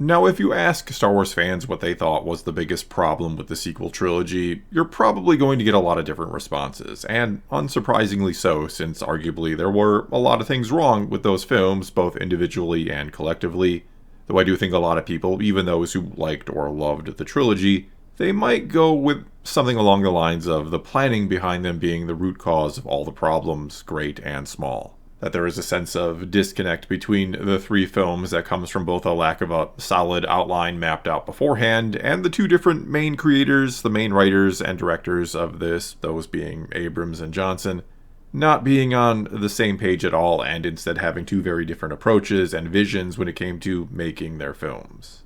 Now, if you ask Star Wars fans what they thought was the biggest problem with the sequel trilogy, you're probably going to get a lot of different responses, and unsurprisingly so, since arguably there were a lot of things wrong with those films, both individually and collectively. Though I do think a lot of people, even those who liked or loved the trilogy, they might go with something along the lines of the planning behind them being the root cause of all the problems, great and small. That there is a sense of disconnect between the three films that comes from both a lack of a solid outline mapped out beforehand, and the two different main creators, the main writers and directors of this, those being Abrams and Johnson, not being on the same page at all, and instead having two very different approaches and visions when it came to making their films.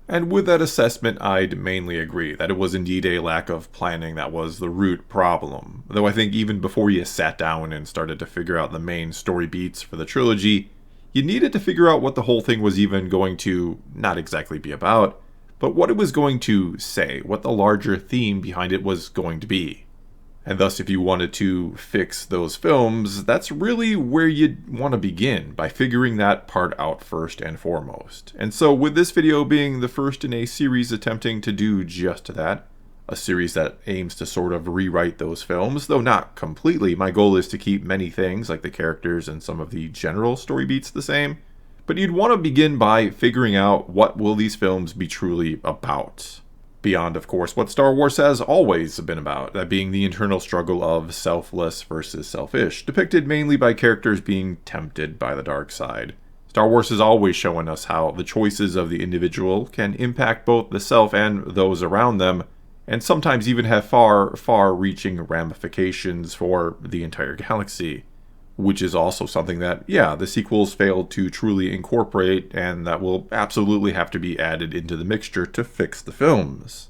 And with that assessment, I'd mainly agree that it was indeed a lack of planning that was the root problem. Though I think even before you sat down and started to figure out the main story beats for the trilogy, you needed to figure out what the whole thing was even going to not exactly be about, but what it was going to say, what the larger theme behind it was going to be. And thus, if you wanted to fix those films, that's really where you'd want to begin, by figuring that part out first and foremost. And so with this video being the first in a series attempting to do just that, a series that aims to sort of rewrite those films, though not completely, my goal is to keep many things like the characters and some of the general story beats the same. But you'd want to begin by figuring out what will these films be truly about. Beyond, of course, what Star Wars has always been about, that being the internal struggle of selfless versus selfish, depicted mainly by characters being tempted by the dark side. Star Wars has always shown us how the choices of the individual can impact both the self and those around them, and sometimes even have far, far-reaching ramifications for the entire galaxy. Which is also something that, the sequels failed to truly incorporate, and that will absolutely have to be added into the mixture to fix the films.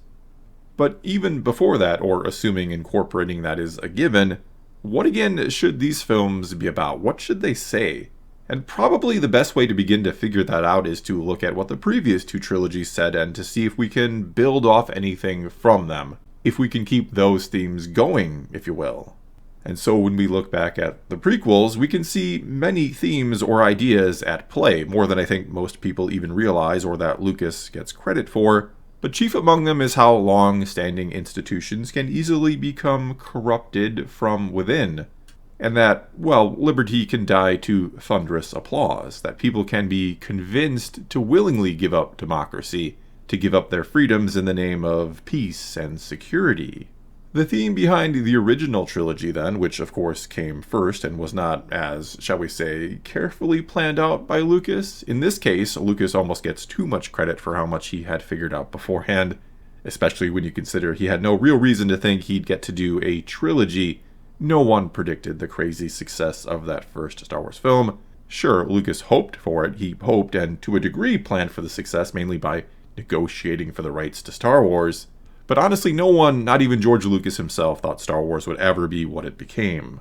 But even before that, or assuming incorporating that is a given, what again should these films be about? What should they say? And probably the best way to begin to figure that out is to look at what the previous two trilogies said and to see if we can build off anything from them. If we can keep those themes going, if you will. And so when we look back at the prequels, we can see many themes or ideas at play, more than I think most people even realize or that Lucas gets credit for. But chief among them is how long-standing institutions can easily become corrupted from within. And that, liberty can die to thunderous applause, that people can be convinced to willingly give up democracy, to give up their freedoms in the name of peace and security. The theme behind the original trilogy then, which of course came first and was not as, shall we say, carefully planned out by Lucas. In this case, Lucas almost gets too much credit for how much he had figured out beforehand, especially when you consider he had no real reason to think he'd get to do a trilogy. No one predicted the crazy success of that first Star Wars film. Sure, Lucas hoped for it, he hoped and to a degree planned for the success mainly by negotiating for the rights to Star Wars. But honestly, no one, not even George Lucas himself, thought Star Wars would ever be what it became.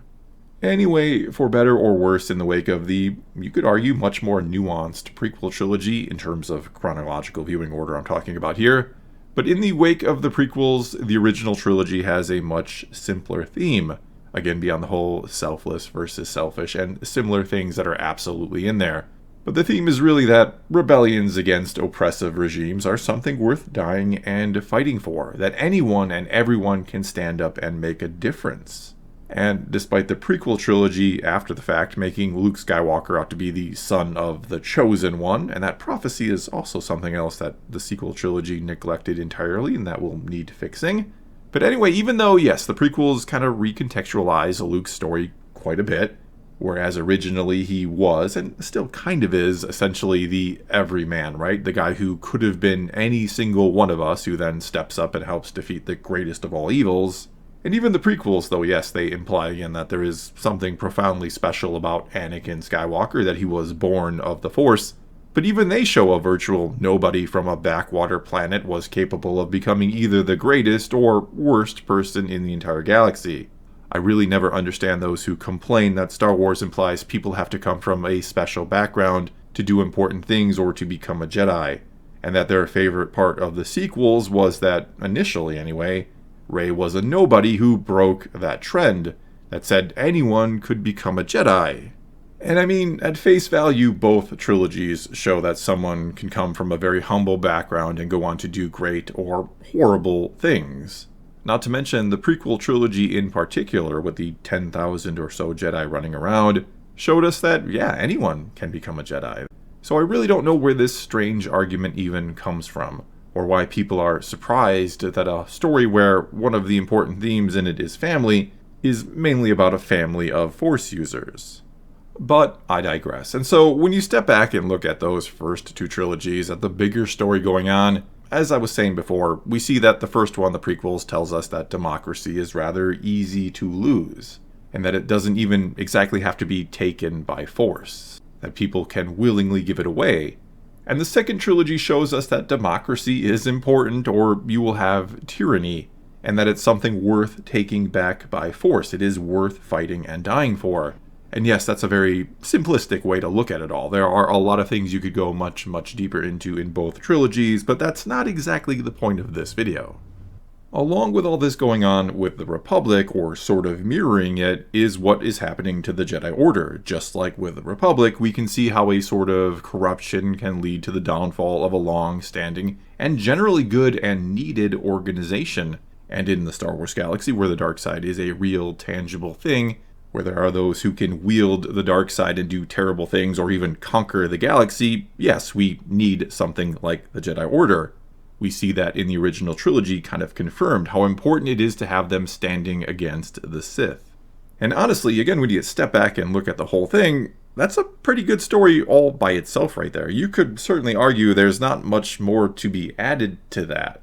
Anyway, for better or worse, in the wake of the, you could argue, much more nuanced prequel trilogy, in terms of chronological viewing order I'm talking about here, but in the wake of the prequels, the original trilogy has a much simpler theme, again beyond the whole selfless versus selfish, and similar things that are absolutely in there. But the theme is really that rebellions against oppressive regimes are something worth dying and fighting for, that anyone and everyone can stand up and make a difference. And despite the prequel trilogy after the fact making Luke Skywalker out to be the son of the Chosen One, and that prophecy is also something else that the sequel trilogy neglected entirely and that will need fixing. But anyway, even though, yes, the prequels kind of recontextualize Luke's story quite a bit, whereas originally he was, and still kind of is, essentially the everyman, right? The guy who could have been any single one of us who then steps up and helps defeat the greatest of all evils. And even the prequels, though, yes, they imply again that there is something profoundly special about Anakin Skywalker, that he was born of the Force. But even they show a virtual nobody from a backwater planet was capable of becoming either the greatest or worst person in the entire galaxy. I really never understand those who complain that Star Wars implies people have to come from a special background to do important things or to become a Jedi, and that their favorite part of the sequels was that, initially anyway, Rey was a nobody who broke that trend that said anyone could become a Jedi. And I mean, at face value, both trilogies show that someone can come from a very humble background and go on to do great or horrible things. Not to mention, the prequel trilogy in particular, with the 10,000 or so Jedi running around, showed us that, yeah, anyone can become a Jedi. So I really don't know where this strange argument even comes from, or why people are surprised that a story where one of the important themes in it is family is mainly about a family of Force users. But I digress. And so when you step back and look at those first two trilogies, at the bigger story going on, as I was saying before, we see that the first one, the prequels, tells us that democracy is rather easy to lose, and that it doesn't even exactly have to be taken by force, that people can willingly give it away. And the second trilogy shows us that democracy is important, or you will have tyranny, and that it's something worth taking back by force. It is worth fighting and dying for. And yes, that's a very simplistic way to look at it all. There are a lot of things you could go much, much deeper into in both trilogies, but that's not exactly the point of this video. Along with all this going on with the Republic, or sort of mirroring it, is what is happening to the Jedi Order. Just like with the Republic, we can see how a sort of corruption can lead to the downfall of a long-standing and generally good and needed organization. And in the Star Wars galaxy, where the dark side is a real, tangible thing, where there are those who can wield the dark side and do terrible things or even conquer the galaxy, yes, we need something like the Jedi Order. We see that in the original trilogy kind of confirmed how important it is to have them standing against the Sith. And honestly, again, when you step back and look at the whole thing, that's a pretty good story all by itself right there. You could certainly argue there's not much more to be added to that.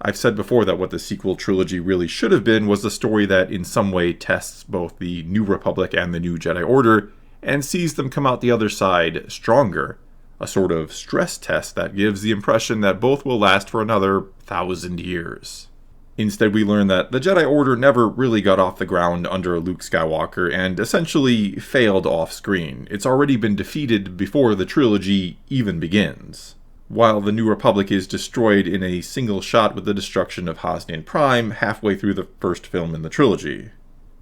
I've said before that what the sequel trilogy really should have been was a story that in some way tests both the New Republic and the New Jedi Order and sees them come out the other side stronger. A sort of stress test that gives the impression that both will last for another 1,000 years. Instead, we learn that the Jedi Order never really got off the ground under Luke Skywalker and essentially failed off-screen. It's already been defeated before the trilogy even begins. While the New Republic is destroyed in a single shot with the destruction of Hosnian Prime halfway through the first film in the trilogy.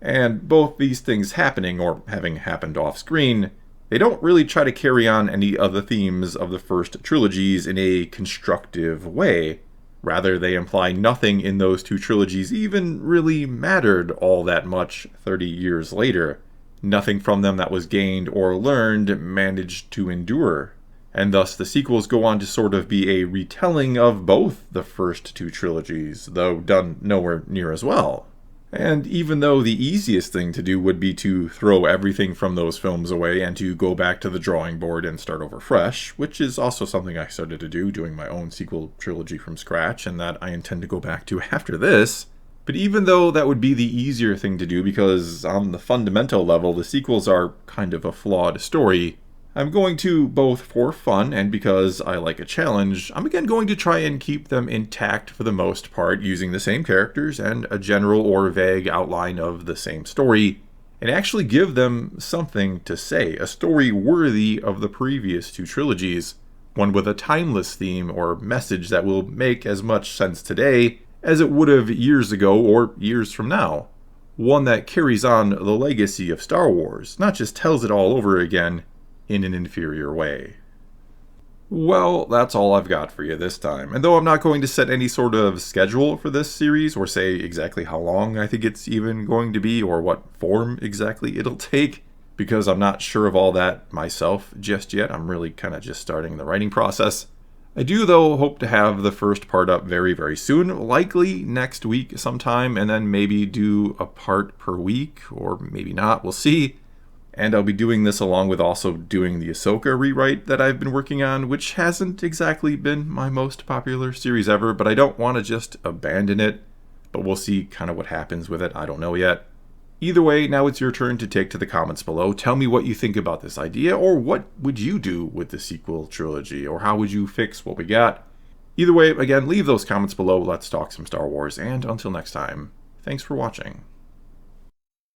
And both these things happening, or having happened off-screen, they don't really try to carry on any of the themes of the first trilogies in a constructive way. Rather, they imply nothing in those two trilogies even really mattered all that much 30 years later. Nothing from them that was gained or learned managed to endure. And thus the sequels go on to sort of be a retelling of both the first two trilogies, though done nowhere near as well. And even though the easiest thing to do would be to throw everything from those films away and to go back to the drawing board and start over fresh, which is also something I started to do, doing my own sequel trilogy from scratch, and that I intend to go back to after this. But even though that would be the easier thing to do, because on the fundamental level the sequels are kind of a flawed story, I'm going to, both for fun and because I like a challenge, I'm again going to try and keep them intact for the most part, using the same characters and a general or vague outline of the same story, and actually give them something to say, a story worthy of the previous two trilogies, one with a timeless theme or message that will make as much sense today as it would have years ago or years from now. One that carries on the legacy of Star Wars, not just tells it all over again in an inferior way. Well, that's all I've got for you this time. And though I'm not going to set any sort of schedule for this series or say exactly how long I think it's even going to be or what form exactly it'll take, because I'm not sure of all that myself just yet. I'm really kind of just starting the writing process. I do, though, hope to have the first part up very, very soon, likely next week sometime, and then maybe do a part per week, or maybe not, we'll see. And I'll be doing this along with also doing the Ahsoka rewrite that I've been working on, which hasn't exactly been my most popular series ever, but I don't want to just abandon it. But we'll see kind of what happens with it. I don't know yet. Either way, now it's your turn to take to the comments below. Tell me what you think about this idea, or what would you do with the sequel trilogy, or how would you fix what we got? Either way, again, leave those comments below. Let's talk some Star Wars, and until next time, thanks for watching.